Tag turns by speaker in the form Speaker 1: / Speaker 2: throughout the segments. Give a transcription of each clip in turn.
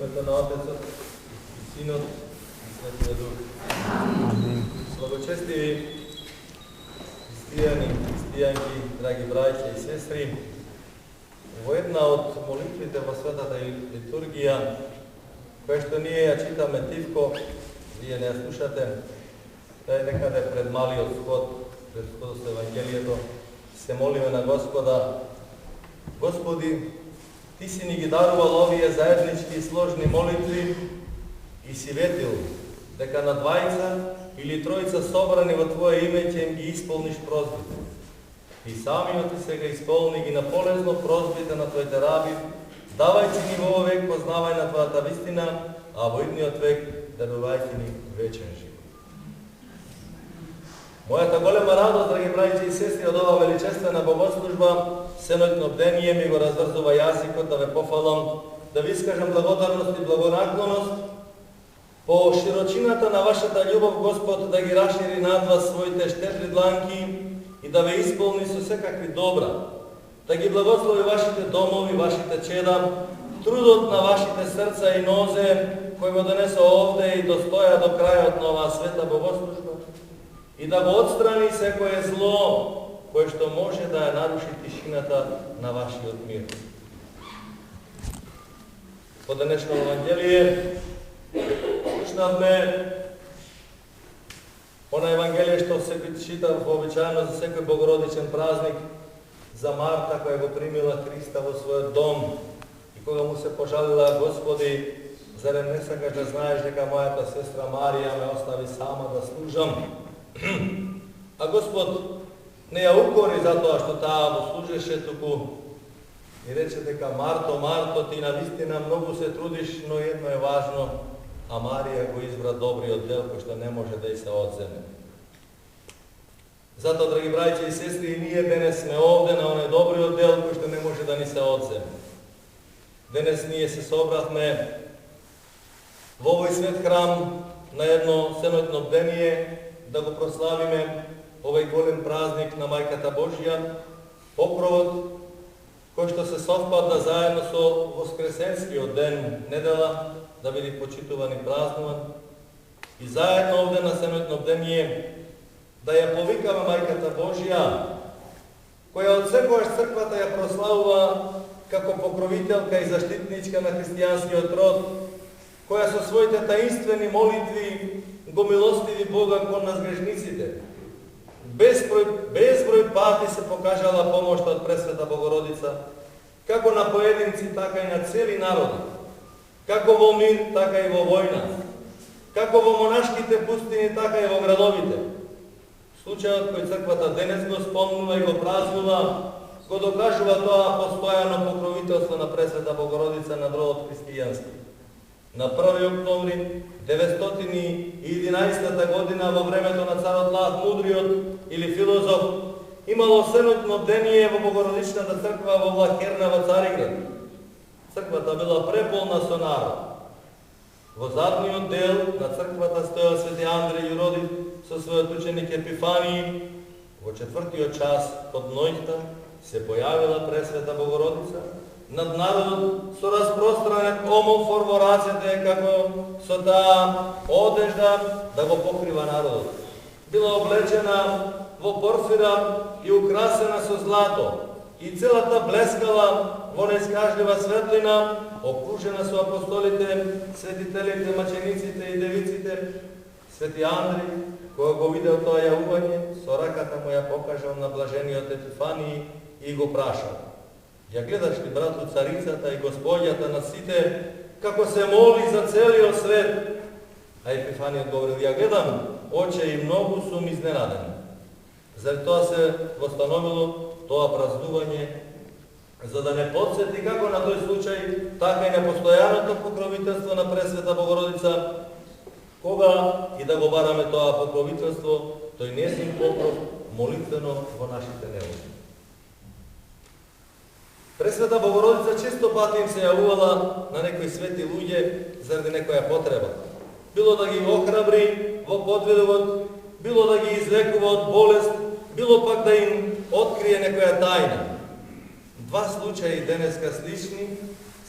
Speaker 1: името на Отецот и Синот и Светиот Дух. Благочестиви христијани, христијанки, драги браќа и сестри, во една од молитвите во светата литургија, која што ние ја читаме тивко, вие не ја слушате, да е некаде пред малиот сход, пред сходот со Евангелието, се молиме на Господа: Господи, Ти си ни ги дарувал овие заеднички и сложни молитви и си ветил дека на двајца или тројца собрани во Твое име ќе им ги исполниш прозбите. И самиот Ти сега исполни ги на полезно прозбите на Твоите раби, давајќи ни во овој век познавање на Твојата вистина, а во идниот век дарувајќи ни вечен живот. Мојата голема радост, драги браќи и сестри, од ова величествена богослужба, сеноќно бдение ми го разврзува јазикот да ве пофалам, да ви искажам благодарност и благонаклоност по широчината на вашата љубов, Господ да ги расшири над вас своите щедри дланки и да ве исполни со секакви добра, да ги благослови вашите домови, вашите чеда, трудот на вашите срца и нозе, кој го донесо овде и достоја до крајот на оваа света богослужба, и да го отстрани секое зло, кое што може да ја наруши тишината на вашиот мир. По денешно Евангелие слушнавме она Евангелие што се чита вообичаено за секој богородичен празник, за Марта која го примила Христа во својот дом и кога му се пожалила: Господи, зарем не сакаш да знаеш дека мојата сестра Марија ме остави сама да служам? А Господ не ја укори затоа што таа му служеше, туку и рече дека: Марто, Марто, ти навистина многу се трудиш, но едно е важно, а Марија го избра добриот дел кој што не може да и се одземе. Затоа, драги браќи и сестри, и ние денес сме овде на оној добриот дел кој што не може да ни се одземе. Денес ние се собрахме во овој свет храм на едно сеноќно бдение да го прославиме овој голем празник на Мајката Божја, покровот кој што се совпадна заедно со Воскресенскиот ден, недела, да биде почитуван и празнуван. И заедно овде на сеноќно бдение да ја повикаме Мајката Божја, која од секојаш црквата ја прославува како покровителка и заштитничка на христијанскиот род, која со своите таинствени молитви го милостиви Бога кон нас грешниците. Безброј пати се покажала помошта од Пресвета Богородица, како на поединци, така и на цели народи, како во мир, така и во војна, како во монашките пустини, така и во градовите. Случајот кој црквата денес го спомнува и го празнува, го докажува тоа постојано покровителство на Пресвета Богородица на родот христијански. На 1. октомври 911 година, во времето на царот Лав Мудриот или филозоф, имало сеноќно бдение во Богородичната црква во Влахерна во Цариград. Црквата била преполна со народ. Во задниот дел на црквата стоел свети Андреј Јуродив со својот ученик Епифанија. Во 4-тиот час од ноќта се појавила Пресвета Богородица над народот со распространет омофор во рацете, како со таа одежда да го покрива народот. Била облечена во порфира и украсена со злато, и целата блескала во неискажлива светлина, окружена со апостолите, светителите, мачениците и девиците. Свети Андреј, кога го видел тоа јавување, со раката му ја покажал на блажениот Епифанија и го прашал: ја гледаш ли, брату, царицата и Господјата на сите, како се моли за целиот свет? А Епифанија одговорил: ја гледам, оче, и многу сум изненаден. Зар тоа се востановило тоа празнување, за да не подсети како на тој случај, така и на постојаното покровителство на Пресвета Богородица, кога и да го бараме тоа покровителство, тој несин покров молитвено во нашите неволи. Пресвета Богородица често пати им се јавувала на некои свети луѓе заради некоја потреба. Било да ги охрабри во подвигот, било да ги излекува од болест, било пак да им открие некоја тајна. Два случаи денеска слични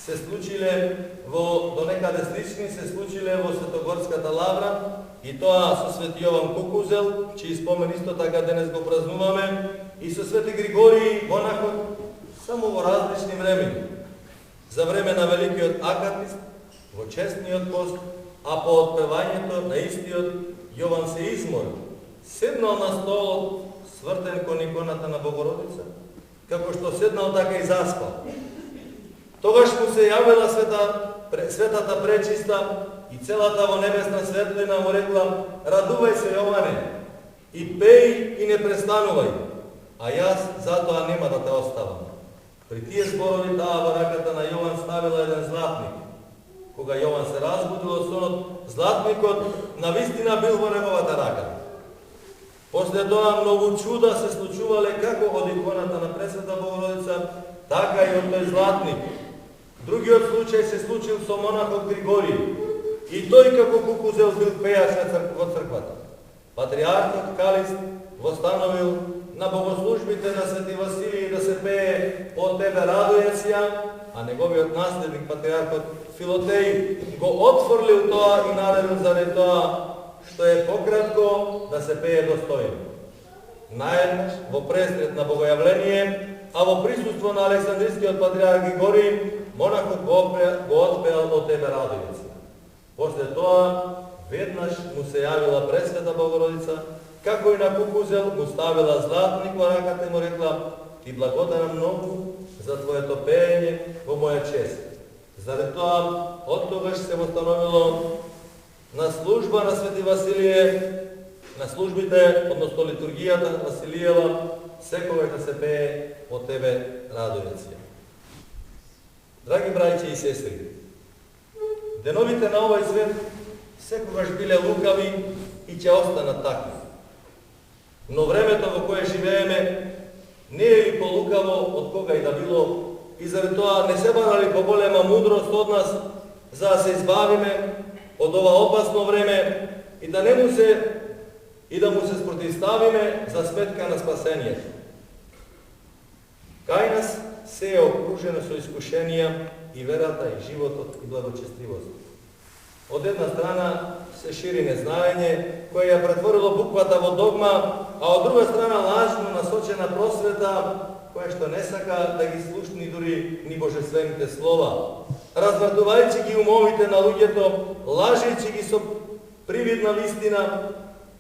Speaker 1: се случиле до некаде слични, се случиле во Светогорската лавра, и тоа со Свети Јован Кукузел, чиј спомен исто така денес го празнуваме, и со Свети Григорий монахот, само во различни времени. За време на Великиот Акатист, во честниот пост, а по отпевањето на истиот Јован се изморил. Седнал на столот, свртен кон иконата на Богородица, како што седнал така и заспал. Тогаш му се јавила светата пречиста и целата во небесна светлина му рекла: радувај се, Јоване, и пеј и не престанувај, а јас затоа нема да те оставам. При тие зборови таа во раката на Јован ставила еден златник. Кога Јован се разбудил од сонот, златникот навистина бил во неговата рака. После тоа многу чуда се случувале како од иконата на Пресвета Богородица, така и од тој златник. Другиот случај се случил со монахот Григорий, и тој како Кукузел бил пејач во црквата. Патриархот Калист востановил на богослужбите на Свети Василий да се пее "О тебе радујам ја", а неговиот наследник патриархот Филотеј го отфрлил тоа и наредил заради тоа што е пократко да се пее достојно. Наеднаш во пресред на богојавление, а во присуство на Александрискиот патриарх Григорий, монахот го отпеал "О тебе радујам ја". После тоа веднаш му се јавила Пресвета Богородица, како и на Кукузел му ставила златник во раката и му рекла: ти благодарам многу за твоето пеење во моја чест. Заради тоа, од тогаш се востановило на служба на Свети Василие, на службите, односно литургијата Василиева, секогаш да се пее "О тебе радујам ја". Драги браќи и сестри, деновите на овој свет секогаш биле лукави и ќе останат такви. Но времето во кое живееме не е ли полукаво од кога и да било, и заради тоа не се барали поголема мудрост од нас за да се избавиме од ова опасно време и да му се спротивставиме за сметка на спасението. Кај нас се е окружено со искушенија и верата, и животот, и благочестивост. Од една страна се шири незнаење, кое ја претворило буквата во догма, а од друга страна лажно насочена просвета, која што не сака да ги слушни дури ни божествените слова. Развртувајќи ги умовите на луѓето, лажејќи ги со привидна вистина,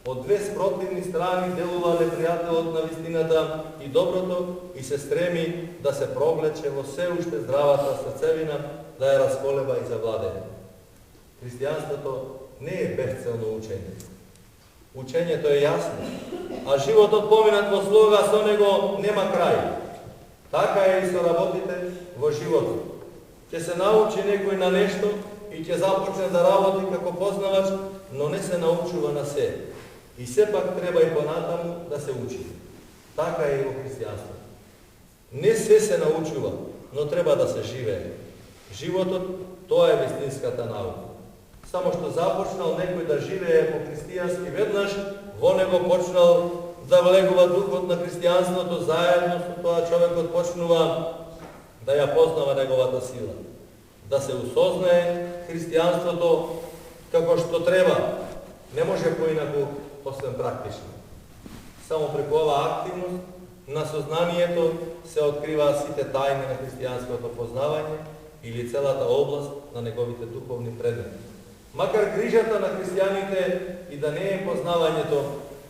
Speaker 1: од две спротивни страни делува непријателот на вистината и доброто и се стреми да се провлече во се уште здравата срцевина, да ја расколеба и завладее. Христијанството не е безцелно учење. Учењето е јасно, а животот поминат во слога со него нема крај. Така е и со работите во животот. Ќе се научи некој на нешто и ќе започне да работи како познавач, но не се научува на се. И сепак треба и понатаму да се учи. Така е и во христијанството. Не се научува, но треба да се живее. Животот, тоа е вистинската наука. Само што започнал некој да живее по христијански веднаш, во него почнал да влегува духот на христијанството, заедно со тоа човекот почнува да ја познава неговата сила. Да се усознае христијанството како што треба. Не може поинаку освен практично. Само преку оваа активност на сознанието се откриваат сите тајни на христијанското познавање или целата област на неговите духовни предмети. Макар грижата на христијаните и да не е познавањето,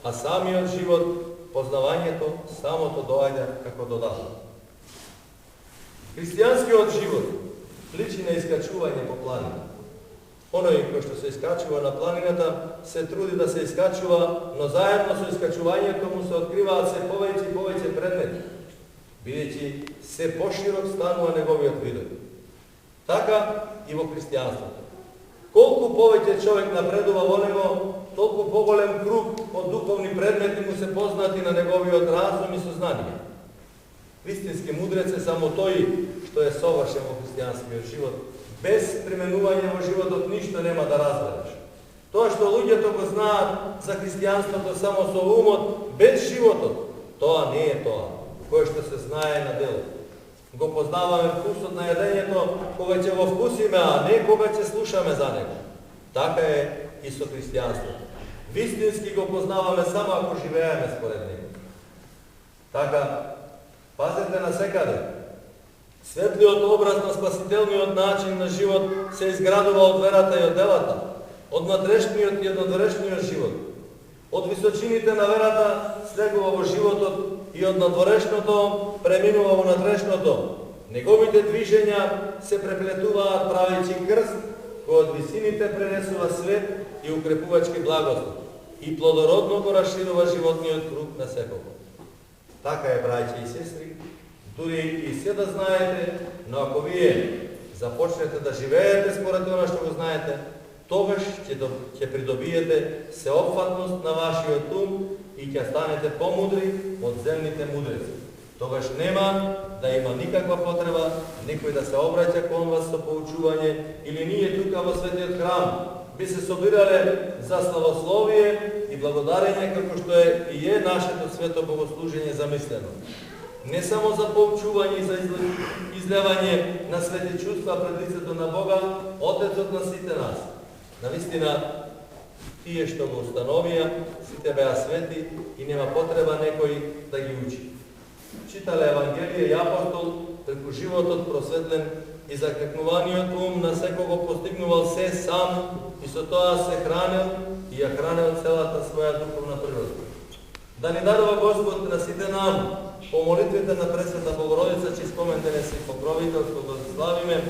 Speaker 1: а самиот живот, познавањето, самото доаѓа како додаток. Христијанскиот живот личи на искачување по планина. Оној кој што се искачува на планината се труди да се искачува, но заедно со искачувањето му се откриваат се повеќе и повеќе предмети, бидејќи се поширок станува неговиот видот. Така и во христијанството. Колку повеќе човек напредува во него, толку поголем круг од духовни предмети му се познати на неговиот разум и сознание. Вистински мудрец е само тој што е совршен во христијанскиот живот. Без применување во животот ништо нема да разбереш. Тоа што луѓето го знаат за христијанството само со умот, без животот, тоа не е тоа, кое што се знае на дело. Го познаваме вкусот на јадењето кога ќе го вкусиме, а не кога ќе слушаме за него. Така е и со христијанството. Вистински го познаваме само ако живееме според него. Така, пазете на секаде. Светлиот образ на спасителниот начин на живот се изградува од верата и од делата, од натрешниот и од надворешниот живот. Од височините на верата слегува во животот и од надворешното преминува во натрешното. Неговите движења се преплетуваат правејќи крст, кој од висините пренесува свет и укрепувачки благослов и плодородно го расширува животниот круг на секого. Така е, браќи и сестри, дури и се да знаете, но ако вие започнете да живеете според она што го знаете, тогаш ќе придобиете сеопфатност на вашиот ум и ќе станете помудри од земните мудреци. Тогаш нема да има никаква потреба некој да се обраќа кон вас со поучување или ние тука во светиот храм би се собирале за славословие и благодарење како што е и е нашето свето богослужење замислено. Не само за поучување и за излевање на свети чувства пред лицето на Бога, Отецот на сите нас. Навистина, тие што го установија, сите беа свети и нема потреба некој да ги учи. Читале Евангелие и апостол, преку животот просветлен и закрекнуваниот ум на секого постигнувал се сам и со тоа се хранел и ја хранел целата своја духовна природа. Да ни дарува Господ на сите нам, по молитвите на Пресвета Богородица, чиј спомен денес и покровителство го славиме,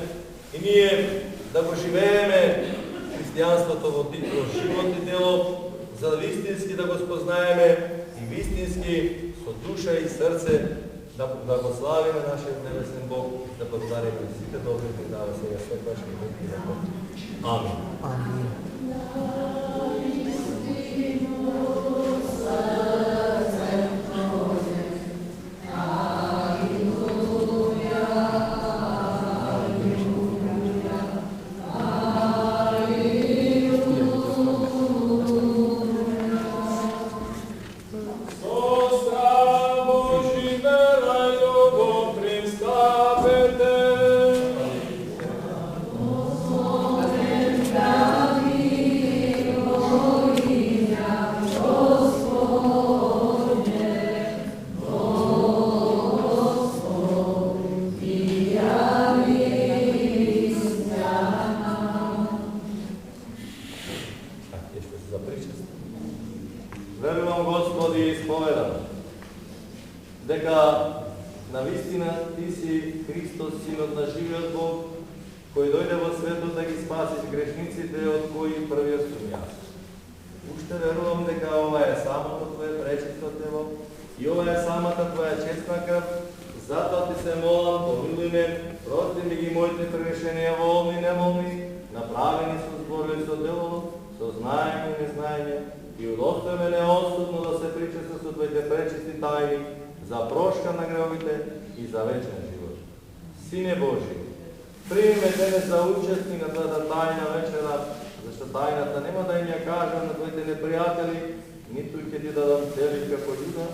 Speaker 1: и ние да го живееме христијанството во живот и дело, за да вистински да го спознаеме и вистински со душа и срце да го славиме нашиот небесен Бог, да благодариме сите добри кои дава сега секојаш и веки веков. Амин. Амин. Верувам, Господи, и исповедам дека навистина Ти си Христос, Синот на живиот Бог, кој дојде во светот да ги спаси грешниците, од кои првиот сум јас. Уште верувам дека ова е самото Твое пречисто тело и ова е самата Твоја честна крв, затоа Ти се молам, помилуј ме, прости ми ги моите прегрешенија волни и немолни, направени со збор и со дело, со знаење и незнаење, и удостој ме неосудно да се причества со Твоите пречисти тајни, за прошка на гревовите и за вечен живот. Сине Божи, прими ме денес за учесник на таа тајна вечера, зашто тајната нема да им ја кажам на Твоите непријатели, ниту ќе Ти дадам цели како Јуда,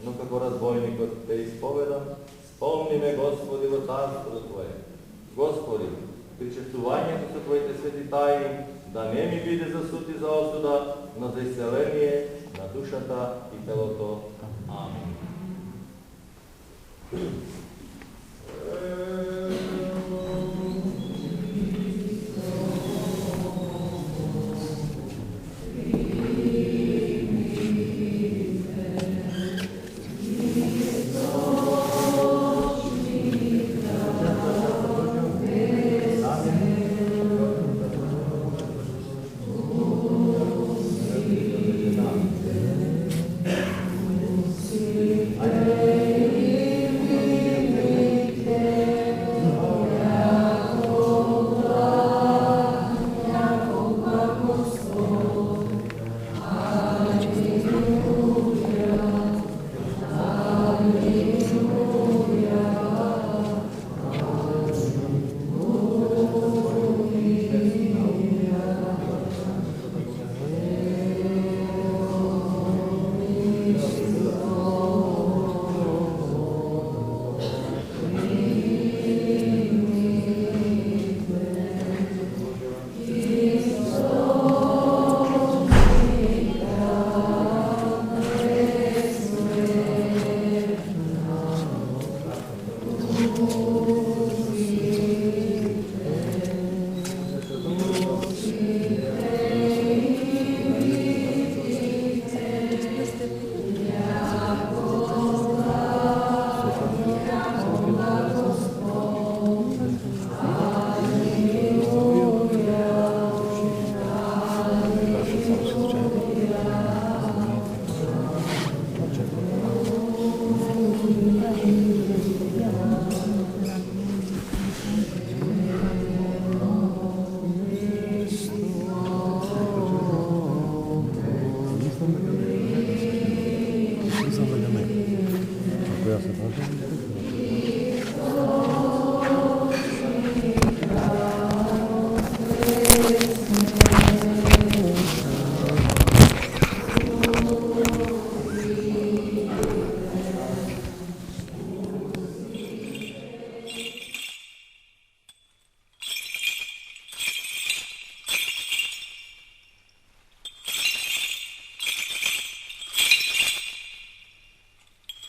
Speaker 1: но како разбойникот те исповедам. Спомни ме, Господи, во царството Твое. Господи, причестувањето со Твоите свети тајни да не ми биде за суд и за осуда, но за исцеление на душата и телото. Амин.
Speaker 2: se može.